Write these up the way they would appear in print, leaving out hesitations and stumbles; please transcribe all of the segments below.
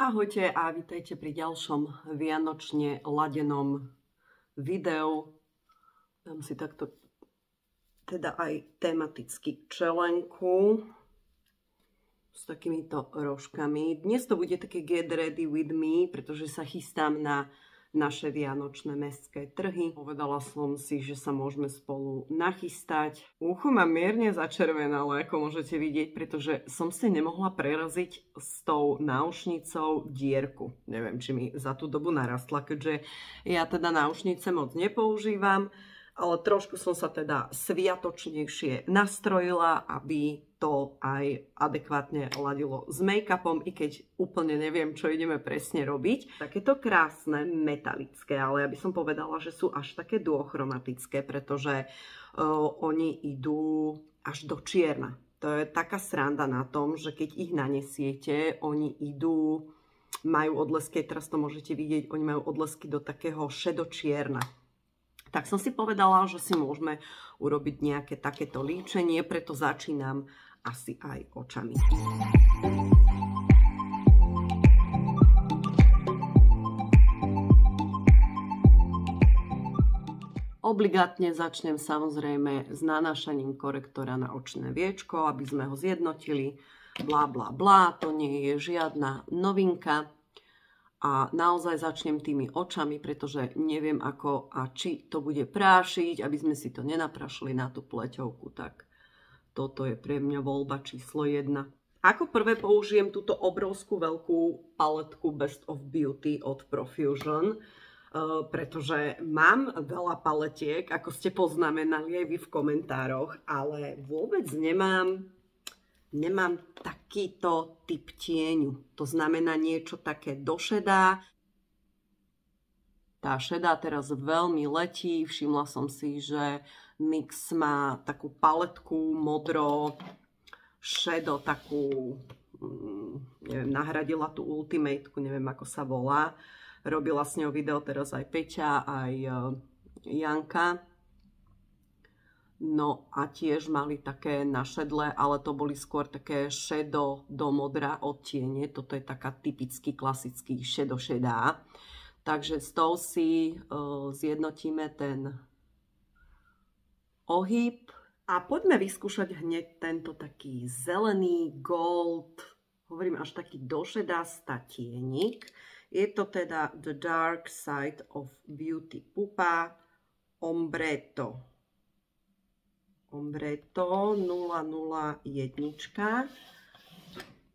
Ahojte a vítajte pri ďalšom vianočne ladenom videu. Dám si takto teda aj tematicky čelenku s takýmito rožkami. Dnes to bude také get ready with me, pretože sa chystám na naše vianočné mestské trhy. Povedala som si, že sa môžeme spolu nachystať. Ucho mám mierne začervenalé, ako môžete vidieť, pretože som si nemohla preraziť s tou náušnicou dierku. Neviem, či mi za tú dobu narastla, keďže ja teda náušnice moc nepoužívam, ale trošku som sa teda sviatočnejšie nastrojila, aby to aj adekvátne ladilo s make-upom, i keď úplne neviem, čo ideme presne robiť. Takéto krásne, metalické, ale ja by som povedala, že sú až také duochromatické, pretože oni idú až do čierna. To je taká sranda na tom, že keď ich nanesiete, oni idú, majú odlesky, teraz to môžete vidieť, oni majú odlesky do takého šedočierna. Tak som si povedala, že si môžeme urobiť nejaké takéto líčenie, preto začínam asi aj očami. Obligátne začnem samozrejme s nanášaním korektora na očné viečko, aby sme ho zjednotili. Blá, blá, blá, to nie je žiadna novinka. A naozaj začnem tými očami, pretože neviem ako a či to bude prášiť, aby sme si to nenaprašili na tú pleťovku. Tak toto je pre mňa voľba číslo 1. Ako prvé použijem túto obrovskú veľkú paletku Best of Beauty od Profusion, pretože mám veľa paletiek, ako ste poznamenali aj vy v komentároch, ale vôbec nemám takýto typ tieňu. To znamená niečo také do šedá. Tá šedá teraz veľmi letí. Všimla som si, že NYX má takú paletku modro, šedo, takú, neviem, nahradila tú Ultimateku, neviem ako sa volá. Robila s ňou video teraz aj Peťa, aj Janka. No a tiež mali také našedlé, ale to boli skôr také šedo do modra odtiene. Toto je taká typicky klasický šedo-šedá. Takže s tou si zjednotíme ten ohyb. A poďme vyskúšať hneď tento taký zelený gold, hovorím až taký došedastá tienik. Je to teda The Dark Side of Beauty Pupa Ombretto 001.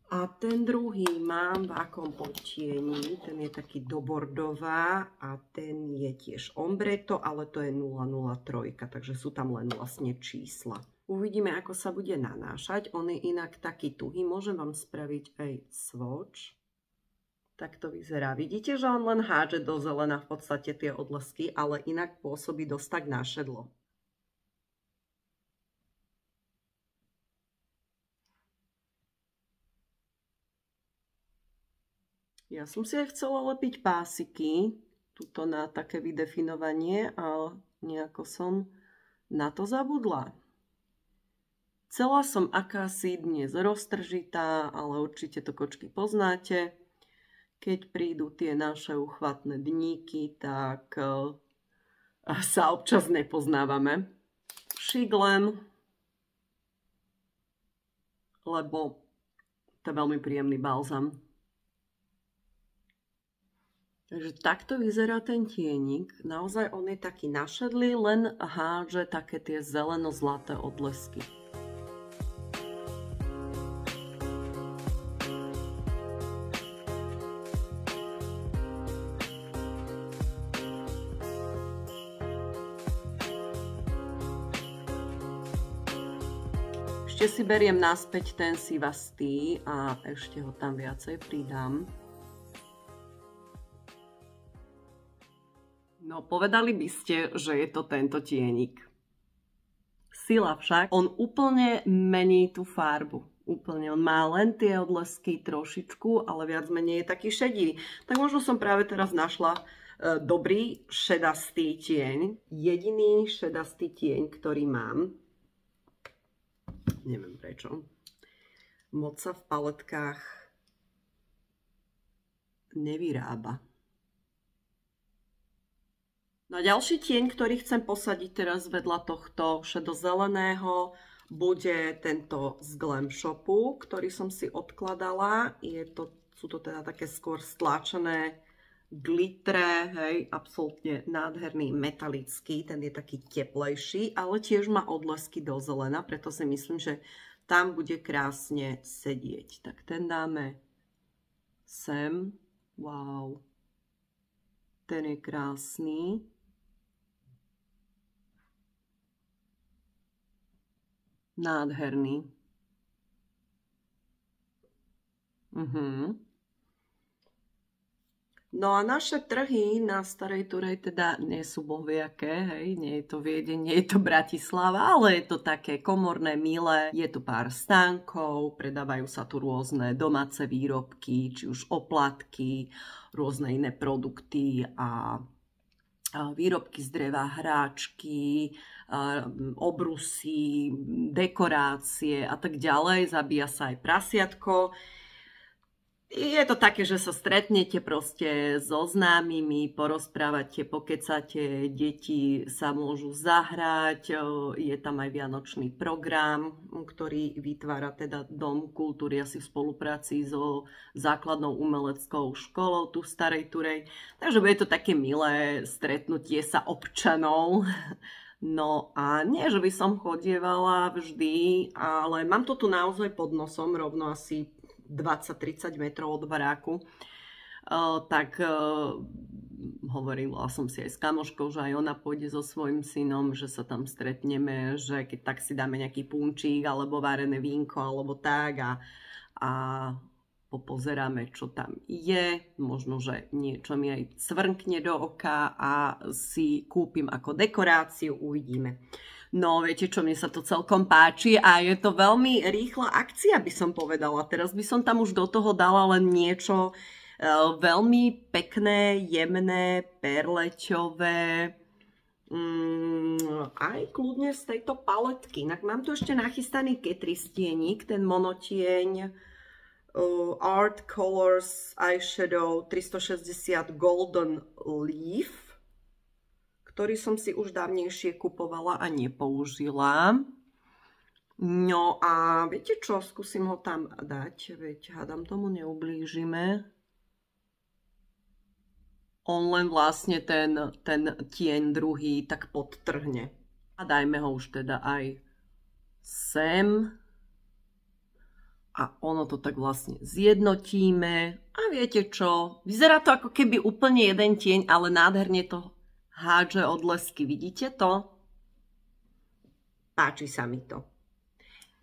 A ten druhý mám v akom odtieni, ten je taký do bordová a ten je tiež ombretto, ale to je 003, takže sú tam len vlastne čísla. Uvidíme, ako sa bude nanášať, on je inak taký tuhý, môžem vám spraviť aj swatch. Tak to vyzerá. Vidíte, že on len hádže do zelena v podstate tie odlesky, ale inak pôsobí dosť tak našedlo. Ja som si aj chcela lepiť pásiky, tuto na také vydefinovanie, ale nejako som na to zabudla. Chcela som akási dnes roztržitá, ale určite to kočky poznáte. Keď prídu tie naše uchvatné dníky, tak sa občas nepoznávame. Šiglem, lebo to je veľmi príjemný balzam. Takže takto vyzerá ten tienik. Naozaj on je taký našedlý, len hádže také tie zeleno-zlaté odlesky. Ešte si beriem naspäť ten sivastý a ešte ho tam viacej pridám. No, povedali by ste, že je to tento tienik. Sila však, on úplne mení tú farbu. Úplne, on má len tie odlesky trošičku, ale viac menej je taký šedivý. Tak možno som práve teraz našla dobrý šedastý tieň. Jediný šedastý tieň, ktorý mám. Neviem prečo. Moc sa v paletkách nevyrába. No a ďalší tieň, ktorý chcem posadiť teraz vedľa tohto šedozeleného, bude tento z Glam Shopu, ktorý som si odkladala. Sú to teda také skôr stláčené glitre, hej, absolútne nádherný metalický, ten je taký teplejší, ale tiež má odlesky do zelena, preto si myslím, že tam bude krásne sedieť. Tak ten dáme sem. Wow. Ten je krásny. Nádherný. No a naše trhy na Starej Turej teda nie sú bohviaké, hej, nie je to Viedeň, nie je to Bratislava, ale je to také komorné, milé, je tu pár stánkov, predávajú sa tu rôzne domáce výrobky, či už oplatky, rôzne iné produkty a výrobky z dreva, hráčky, obrusy, dekorácie a tak ďalej. Zabíja sa aj prasiatko. Je to také, že sa stretnete proste so známymi, porozprávate, pokecate, deti sa môžu zahrať, je tam aj vianočný program, ktorý vytvára teda Dom kultúry asi v spolupráci so základnou umeleckou školou tu v Starej Turej. Takže bude to také milé stretnutie sa občanov. No a nie, že by som chodievala vždy, ale mám to tu naozaj pod nosom, rovno asi 20-30 metrov od baráku, tak hovorila som si aj s kamoškou, že aj ona pôjde so svojím synom, že sa tam stretneme, že keď tak si dáme nejaký punčík alebo varené vínko alebo tak a popozeráme, čo tam je. Možno, že niečo mi aj cvrnkne do oka a si kúpim ako dekoráciu, uvidíme. No, viete čo, mne sa to celkom páči a je to veľmi rýchla akcia, by som povedala. Teraz by som tam už do toho dala len niečo veľmi pekné, jemné, perleťové, aj kľudne z tejto paletky. Inak mám tu ešte nachystaný Catrice tienik, ten monotieň Art Colors Eyeshadow 360 Golden Leaf, ktorý som si už dávnejšie kupovala a nepoužila. No a viete čo, skúsim ho tam dať, veď hádam tomu neublížime. On len vlastne ten tieň druhý tak podtrhne. A dajme ho už teda aj sem. A ono to tak vlastne zjednotíme. A viete čo, vyzerá to ako keby úplne jeden tieň, ale nádherne to hádže odlesky, vidíte to? Páči sa mi to.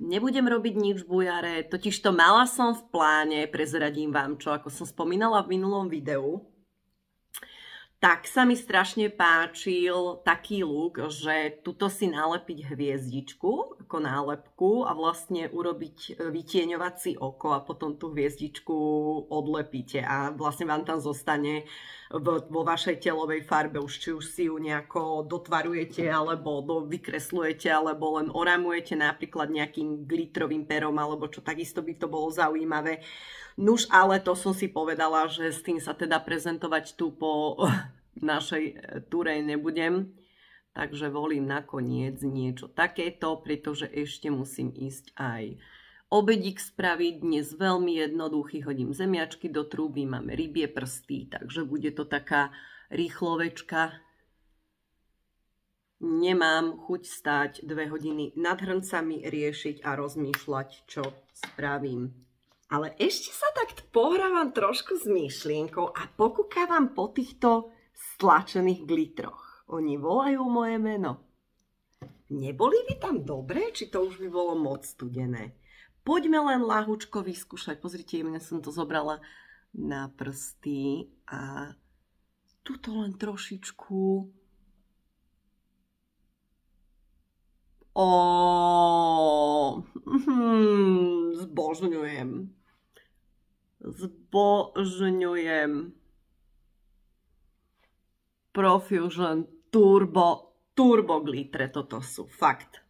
Nebudem robiť nič bujare, totižto mala som v pláne, prezradím vám čo, ako som spomínala v minulom videu, tak sa mi strašne páčil taký look, že tuto si nalepiť hviezdičku ako nálepku a vlastne urobiť vytieňovací oko a potom tú hviezdičku odlepíte a vlastne vám tam zostane vo vašej telovej farbe, či už si ju nejako dotvarujete alebo vykreslujete alebo len oramujete napríklad nejakým glitrovým perom alebo čo, takisto by to bolo zaujímavé. Nuž, ale to som si povedala, že s tým sa teda prezentovať tu po našej Turej nebudem. Takže volím nakoniec niečo takéto, pretože ešte musím ísť aj obedík spraviť. Dnes veľmi jednoduchý, hodím zemiačky do trúby, máme rybie prsty, takže bude to taká rýchlovečka. Nemám chuť stáť 2 hodiny nad hrncami, riešiť a rozmýšľať, čo spravím. Ale ešte sa tak pohrávam trošku s myšlienkou a pokúkávam po týchto stlačených glitroch. Oni volajú moje meno. Neboli by tam dobre, či to už by bolo moc studené? Poďme len ľahučko vyskúšať. Pozrite, mňa som to zobrala na prsty a tuto len trošičku. Zbožňujem. Zbožňujem. Profusion Turbo glitre, toto sú, fakt.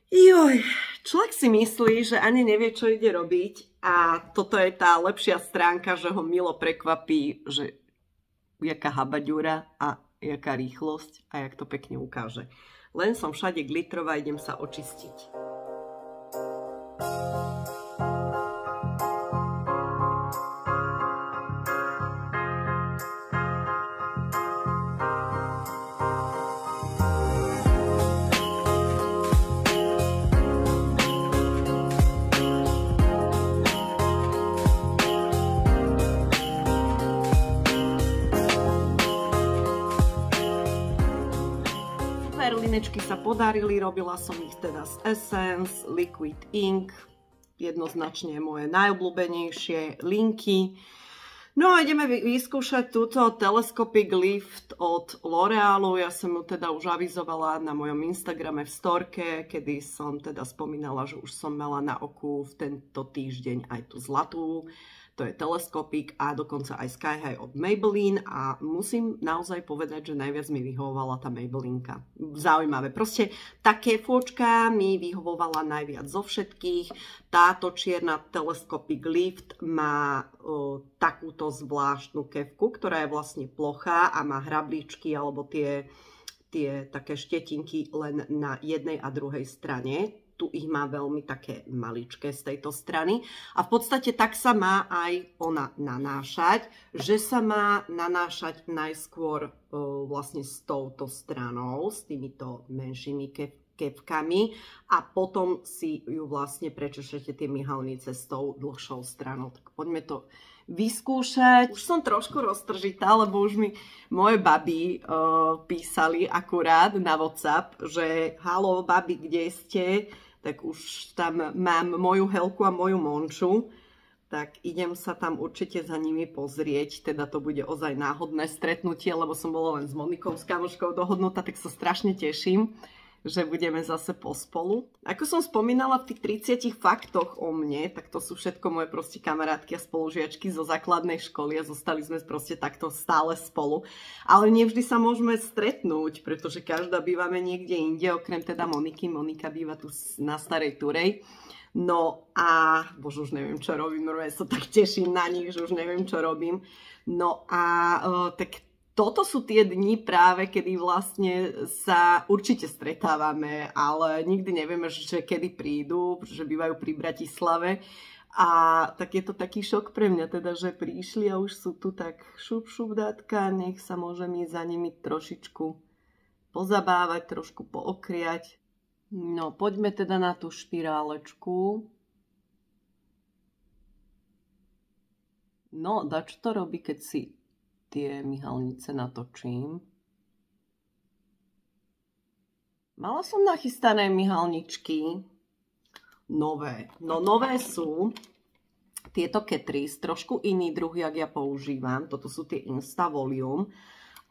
Joj, človek si myslí, že ani nevie, čo ide robiť a toto je tá lepšia stránka, že ho milo prekvapí, že jaká habaďúra a jaká rýchlosť a jak to pekne ukáže. Len som všade glitrová, idem sa očistiť. Linečky sa podarili, robila som ich teda z Essence, Liquid Ink, jednoznačne moje najobľúbenejšie linky. No a ideme vyskúšať túto Telescopic Lift od L'Orealu. Ja som ju teda už avizovala na mojom Instagrame v storke, kedy som teda spomínala, že už som mala na oku v tento týždeň aj tú zlatú. To je Telescopic a dokonca aj Sky High od Maybelline a musím naozaj povedať, že najviac mi vyhovovala tá Maybellinka. Zaujímavé. Proste také fôčka mi vyhovovala najviac zo všetkých. Táto čierna Telescopic Lift má takúto zvláštnu kefku, ktorá je vlastne plochá a má hrabličky alebo tie také štetinky len na jednej a druhej strane. Tu ich má veľmi také maličké z tejto strany. A v podstate tak sa má aj ona nanášať, že sa má nanášať najskôr vlastne s touto stranou, s týmito menšími kefkami a potom si ju vlastne prečešete tie myhalnice s tou dlhšou stranou. Tak poďme to vyskúšať. Už som trošku roztržitá, lebo už mi moje baby písali akurát na WhatsApp, že halo babi, kde ste? Tak už tam mám moju Helku a moju Monču, tak idem sa tam určite za nimi pozrieť, teda to bude ozaj náhodné stretnutie, lebo som bola len s Monikou, s kamoškou dohodnutá, tak sa strašne teším, že budeme zase pospolu. Ako som spomínala v tých 30 faktoch o mne, tak to sú všetko moje proste kamarátky a spolužiačky zo základnej školy a zostali sme proste takto stále spolu. Ale nevždy sa môžeme stretnúť, pretože každá bývame niekde inde, okrem teda Moniky. Monika býva tu na Starej Turej. No a, bože, už neviem, čo robím, ja sa tak teším na nich, že už neviem, čo robím. No a tak toto sú tie dni práve, kedy vlastne sa určite stretávame, ale nikdy nevieme, že kedy prídu, pretože bývajú pri Bratislave. A tak je to taký šok pre mňa, teda, že prišli a už sú tu tak šup dátka, nech sa môžem ísť za nimi trošičku pozabávať, trošku pookriať. No, poďme teda na tú špirálečku. No, dač to robí, keď si tie myhalnice natočím. Mala som nachystané myhalničky. Nové. No nové sú tieto Catrice, trošku iný druh, jak ja používam. Toto sú tie Insta Volume.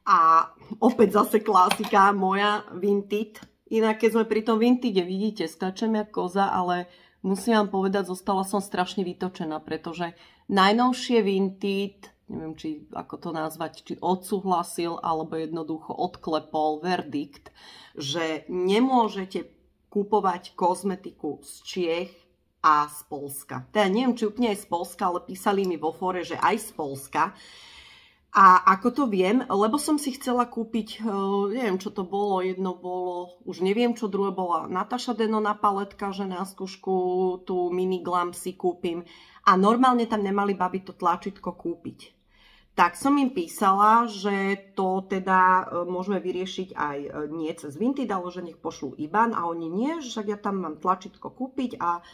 A opäť zase klasika moja Vinted. Inak keď sme pri tom Vintede, vidíte, skačem jak koza, ale musím vám povedať, zostala som strašne vytočená, pretože najnovšie Vinted, neviem, či ako to nazvať, či odsúhlasil, alebo jednoducho odklepol verdikt, že nemôžete kupovať kozmetiku z Čiech a z Poľska. Teda neviem, či úplne aj z Poľska, ale písali mi vo fóre, že aj z Poľska. A ako to viem, lebo som si chcela kúpiť, neviem, čo to bolo, jedno bolo, už neviem, čo druhé bola Natasha Denona paletka, že na skúšku tú Mini Glam si kúpim. A normálne tam nemali babi to tlačítko kúpiť. Tak som im písala, že to teda môžeme vyriešiť aj nie cez Vinted, ale že nech pošlú IBAN a oni nie, že však ja tam mám tlačítko kúpiť a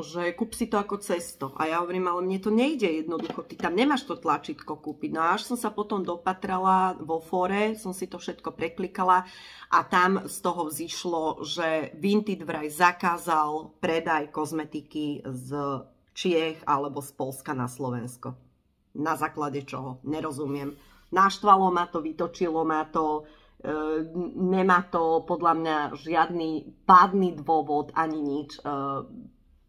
že kúp si to ako cesto. A ja hovorím, ale mne to nejde jednoducho, ty tam nemáš to tlačítko kúpiť. No a až som sa potom dopatrala vo fóre, som si to všetko preklikala a tam z toho vzýšlo, že Vinted vraj zakázal predaj kozmetiky z Čiech alebo z Poľska na Slovensko. Na základe čoho? Nerozumiem. Naštvalo ma to, vytočilo ma to, nemá to podľa mňa žiadny pádny dôvod ani nič.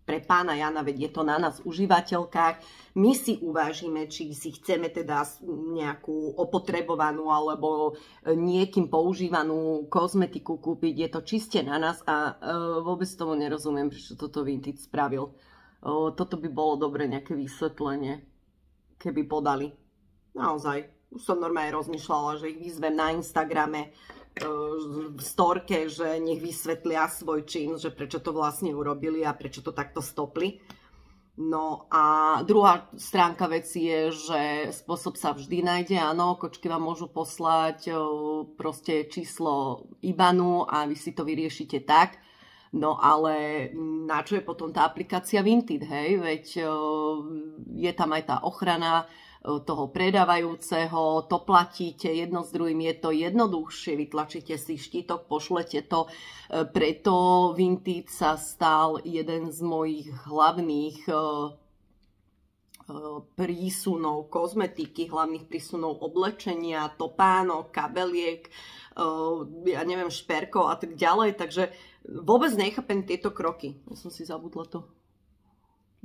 pre pána Jana, veď je to na nás užívateľkách. My si uvážime, či si chceme teda nejakú opotrebovanú alebo niekým používanú kozmetiku kúpiť. Je to čiste na nás a vôbec tomu nerozumiem, prečo toto Vinted spravil. Toto by bolo dobre nejaké vysvetlenie, keby podali. Naozaj, už som normálne rozmýšľala, že ich vyzvem na Instagrame, v storke, že nech vysvetlia svoj čin, že prečo to vlastne urobili a prečo to takto stopli. No a druhá stránka veci je, že spôsob sa vždy nájde. Áno, kočky vám môžu poslať proste číslo IBANu a vy si to vyriešite tak. No ale na čo je potom tá aplikácia Vinted, hej? Veď je tam aj tá ochrana toho predávajúceho, to platíte jedno s druhým, je to jednoduchšie, vytlačíte si štítok, pošlete to. Preto Vinted sa stal jeden z mojich hlavných prísunov kozmetiky, hlavných prísunov oblečenia, topánok, kabeliek, ja neviem, šperkov a tak ďalej. Takže vôbec nechápem tieto kroky. Ja som si zabudla to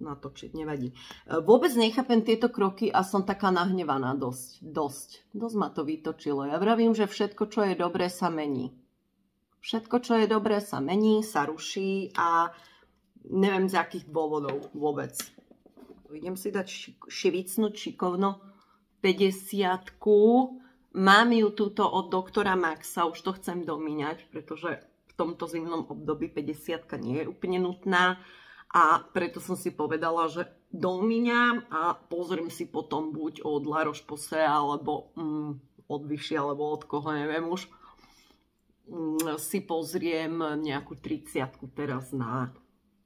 natočiť, nevadí. Vôbec nechápem tieto kroky a som taká nahnevaná dosť ma to vytočilo. Ja vravím, že všetko, čo je dobré, sa mení. Všetko, čo je dobré, sa mení, sa ruší a neviem z akých dôvodov vôbec. Idem si dať švicnúť šikovno 50-ku. Mám ju túto od doktora Maxa, už to chcem domíňať, pretože v tomto zimnom období 50-ka nie je úplne nutná. A preto som si povedala, že domíňam a pozriem si potom buď od La Roche-Posay, alebo od Vichy, alebo od koho, neviem už. Si pozriem nejakú 30-ku teraz na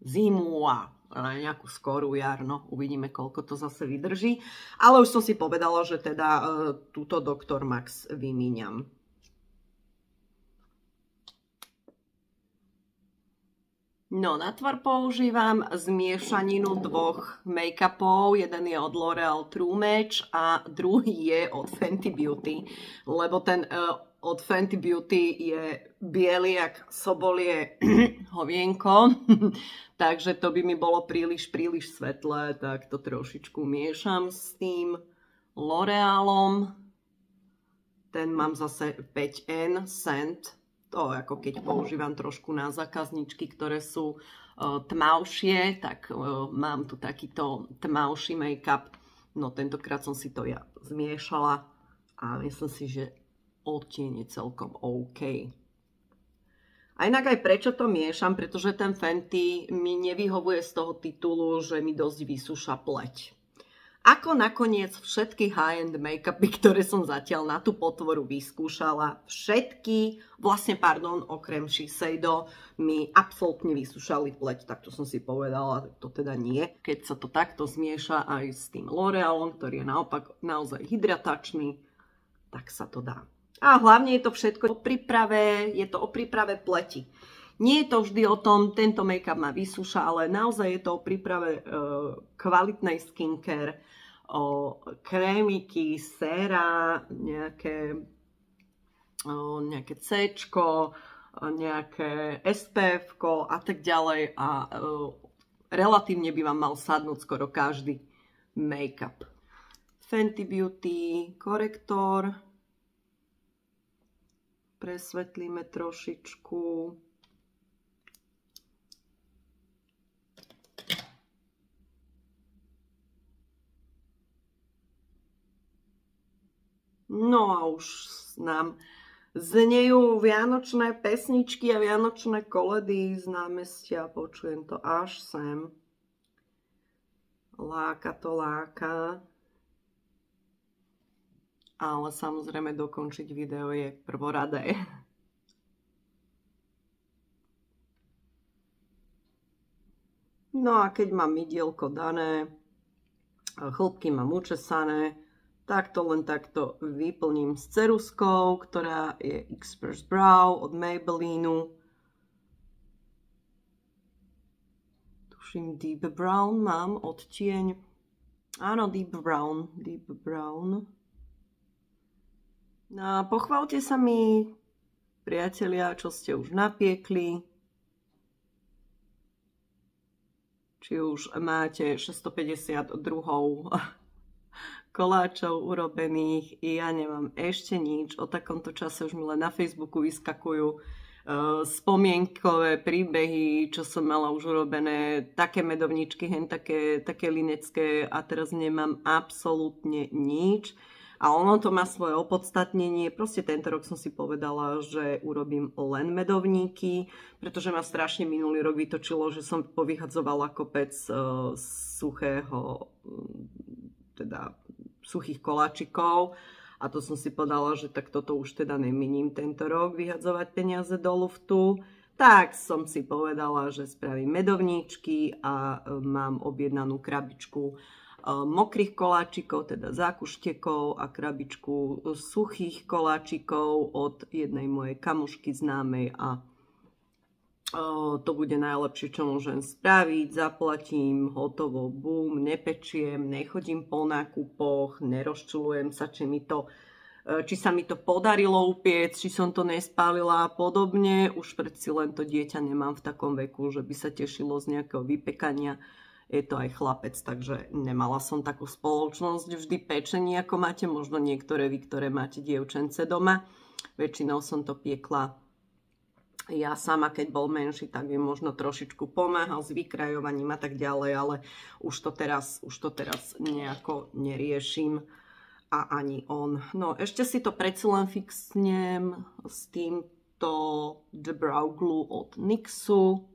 zimu a na nejakú skorú jar. No, uvidíme, koľko to zase vydrží. Ale už som si povedala, že teda túto Dr. Max vymíňam. No, na tvar používam zmiešaninu dvoch make-upov. Jeden je od L'Oreal True Match a druhý je od Fenty Beauty. Lebo ten od Fenty Beauty je biely jak sobolie hovienko. Takže to by mi bolo príliš svetlé. Tak to trošičku miešam s tým L'Orealom. Ten mám zase 5N Scent. To ako keď používam trošku na zákazničky, ktoré sú tmavšie, tak mám tu takýto tmavší make-up. No tentokrát som si to ja zmiešala a myslím si, že odtieň je celkom OK. A inak aj prečo to miešam, pretože ten Fenty mi nevyhovuje z toho titulu, že mi dosť vysúša pleť. Ako nakoniec všetky high-end make-upy, ktoré som zatiaľ na tú potvoru vyskúšala, okrem Shiseido, mi absolútne vysúšali pleť, tak to som si povedala, to teda nie. Keď sa to takto zmieša aj s tým L'Orealom, ktorý je naopak naozaj hydratačný, tak sa to dá. A hlavne je to všetko o príprave, je to o príprave pleti. Nie je to vždy o tom, tento make-up ma vysúša, ale naozaj je to o príprave kvalitnej skincare, o krémiky, séra, nejaké C-čko, nejaké SPF-ko a tak ďalej. A relatívne by vám mal sadnúť skoro každý make-up. Fenty Beauty korektor. Presvetlíme trošičku. No a už nám znejú vianočné pesničky a vianočné koledy z námestia. Počujem to až sem. Láka to láka. Ale samozrejme dokončiť video je prvoradé. No a keď mám mydielko dané, chlpky mám učesané, tak to len takto vyplním s ceruskou, ktorá je Express Brow od Maybellinu. Tuším Deep Brown mám odtieň. Áno, Deep Brown. No a pochválte sa mi, priatelia, čo ste už napiekli. či už máte 650 druhov koláčov urobených. Ja nemám ešte nič. O takomto čase už mi len na Facebooku vyskakujú spomienkové príbehy, čo som mala už urobené, také medovničky, hen také linecké a teraz nemám absolútne nič. A ono to má svoje opodstatnenie. Proste tento rok som si povedala, že urobím len medovníky, pretože ma strašne minulý rok vytočilo, že som povyhadzovala kopec suchých koláčikov. A to som si povedala, že tak toto už teda neminím tento rok, vyhadzovať peniaze do luftu. Tak som si povedala, že spravím medovníčky a mám objednanú krabičku mokrých koláčikov, teda zákuštekov a krabičku suchých koláčikov od jednej mojej kamošky známej a to bude najlepšie, čo môžem spraviť. Zaplatím, hotovo, bum, nepečiem, nechodím po nákupoch, nerozčulujem sa, či sa mi to podarilo upiec, či som to nespálila a podobne. Už predsi len to dieťa nemám v takom veku, že by sa tešilo z nejakého vypekania. Je to aj chlapec, takže nemala som takú spoločnosť vždy pečenie, ako máte možno niektoré vy, ktoré máte dievčence doma. Väčšinou som to piekla ja sama, keď bol menší, tak mi možno trošičku pomáhal s vykrajovaním a tak ďalej, ale už to teraz nejako neriešim a ani on. No, ešte si to predsa len fixnem s týmto The Brow Glue od NYXu.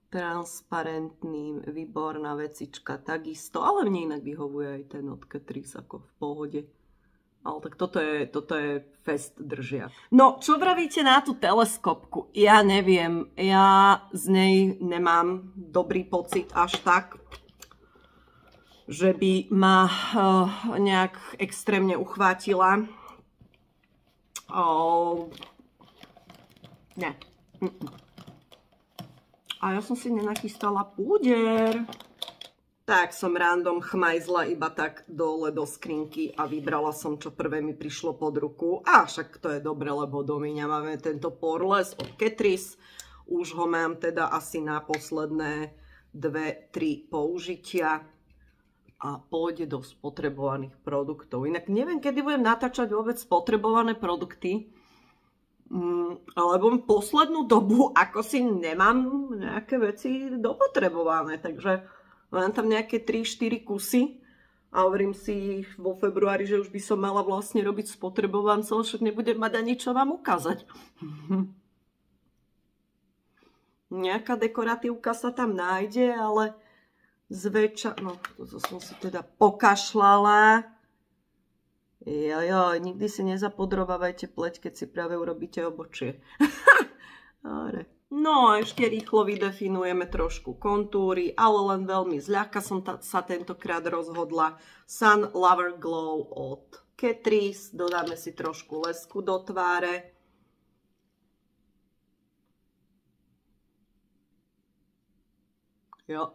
Transparentným, výborná vecička takisto, ale mne inak vyhovuje aj ten od Catrice ako v pohode. Ale tak toto je fest držia. No, čo vravíte na tú teleskopku? Ja neviem, ja z nej nemám dobrý pocit až tak, že by ma nejak extrémne uchvátila. Ne. A ja som si nenachystala púder. Tak som random chmajzla iba tak dole do skrinky a vybrala som, čo prvé mi prišlo pod ruku. A však to je dobre, lebo do mňa máme tento Poreless od Catrice. Už ho mám teda asi na posledné 2-3 použitia. A pôjde do spotrebovaných produktov. Inak neviem, kedy budem natáčať vôbec spotrebované produkty. Lebo poslednú dobu ako si nemám nejaké veci dopotrebované, takže mám tam nejaké 3-4 kusy a hovorím si vo februári, že už by som mala vlastne robiť spotrebovancov, však nebudem mať ani čo vám ukázať. Nejaká dekoratívka sa tam nájde, ale zväčša, no to som si teda pokašľala. Jo, nikdy si nezapodrobávajte pleť, keď si práve urobíte obočie. No a ešte rýchlo vydefinujeme trošku kontúry, ale len veľmi zľahka som sa tentokrát rozhodla. Sun Lover Glow od Catrice. Dodáme si trošku lesku do tváre. Jo.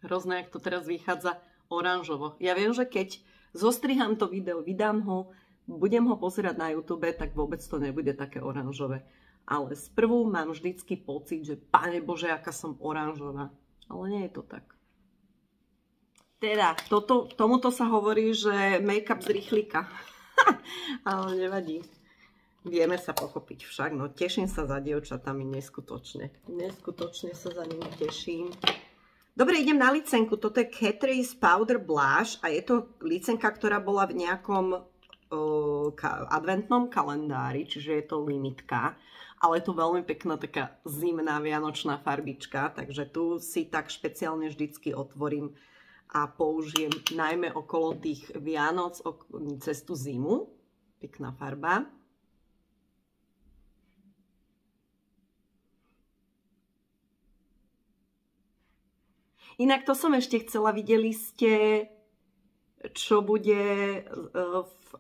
Hrozné, jak to teraz vychádza oranžovo. Ja viem, že keď zostriham to video, vydám ho, budem ho pozerať na YouTube, tak vôbec to nebude také oranžové. Ale sprvu mám vždycky pocit, že Pane Bože, aká som oranžová. Ale nie je to tak. Teda, tomuto sa hovorí, že make-up z rýchlika. Ale nevadí. Vieme sa pochopiť však. No teším sa za dievčatami neskutočne. Neskutočne sa za nimi teším. Dobre, idem na licenku. Toto je Catrice Powder Blush a je to licenka, ktorá bola v nejakom adventnom kalendári, čiže je to limitka, ale je to veľmi pekná taká zimná vianočná farbička, takže tu si tak špeciálne vždycky otvorím a použijem najmä okolo tých Vianoc, cez tú zimu. Pekná farba. Inak to som ešte chcela, videli ste, čo bude,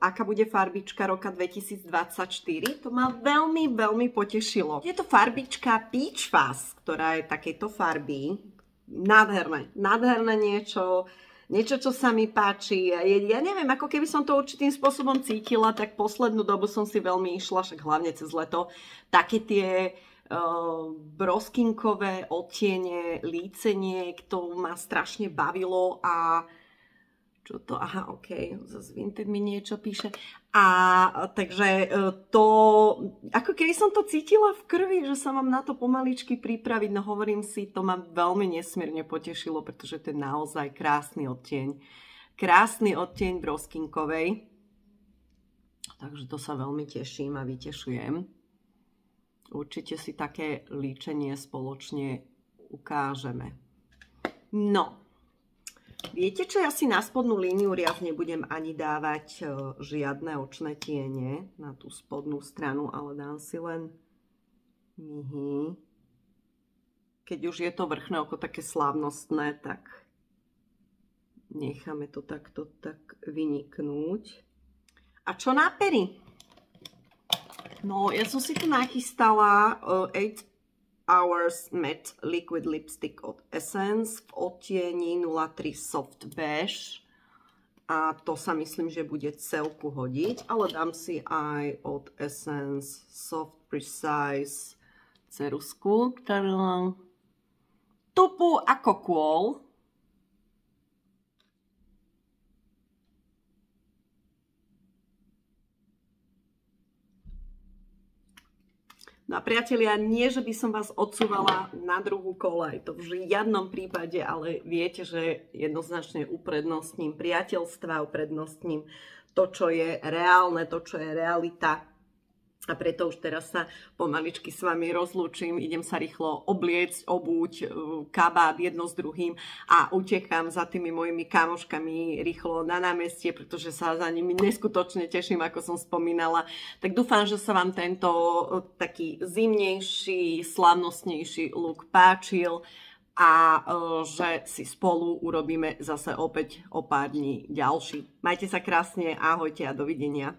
aká bude farbička roka 2024. To ma veľmi, veľmi potešilo. Je to farbička Peach Fuzz, ktorá je takejto farby. Nádherné, nádherné niečo. niečo, čo sa mi páči. Ja neviem, ako keby som to určitým spôsobom cítila, tak poslednú dobu som si veľmi išla, však hlavne cez leto, také tie broskinkové odtiene, líceniek, to ma strašne bavilo a čo to, aha, ok, zase Vinted mi niečo píše. A takže to, ako keby som to cítila v krvi, že sa mám na to pomaličky pripraviť, no hovorím si, to ma veľmi nesmierne potešilo, pretože to je naozaj krásny odtieň. Krásny odtieň broskinkovej. Takže to sa veľmi teším a vytešujem. Určite si také líčenie spoločne ukážeme. No. Viete čo, ja si na spodnú líniu riaz nebudem ani dávať žiadne očné tiene na tú spodnú stranu, ale dám si len nihy. Keď už je to vrchné oko také slávnostné, tak necháme to takto tak vyniknúť. A čo na pery? No, ja som si tu nachystala 8 Hours Matte Liquid Lipstick od Essence v odtieni 03 Soft Beige a to sa myslím, že bude celku hodiť, ale dám si aj od Essence Soft Precise cerusku, ktorú tupu ako kôl. No a priatelia, nie, že by som vás odsúvala na druhú koľaj, to v žiadnom prípade, ale viete, že jednoznačne uprednostním priateľstva, uprednostním to, čo je reálne, to, čo je realita. A preto už teraz sa pomaličky s vami rozlúčim, idem sa rýchlo obliecť, obúť, kabát jedno s druhým a utekám za tými mojimi kamoškami rýchlo na námestie, pretože sa za nimi neskutočne teším, ako som spomínala. Tak dúfam, že sa vám tento taký zimnejší, slávnostnejší look páčil a že si spolu urobíme zase opäť o pár dní ďalší. Majte sa krásne, ahojte a dovidenia.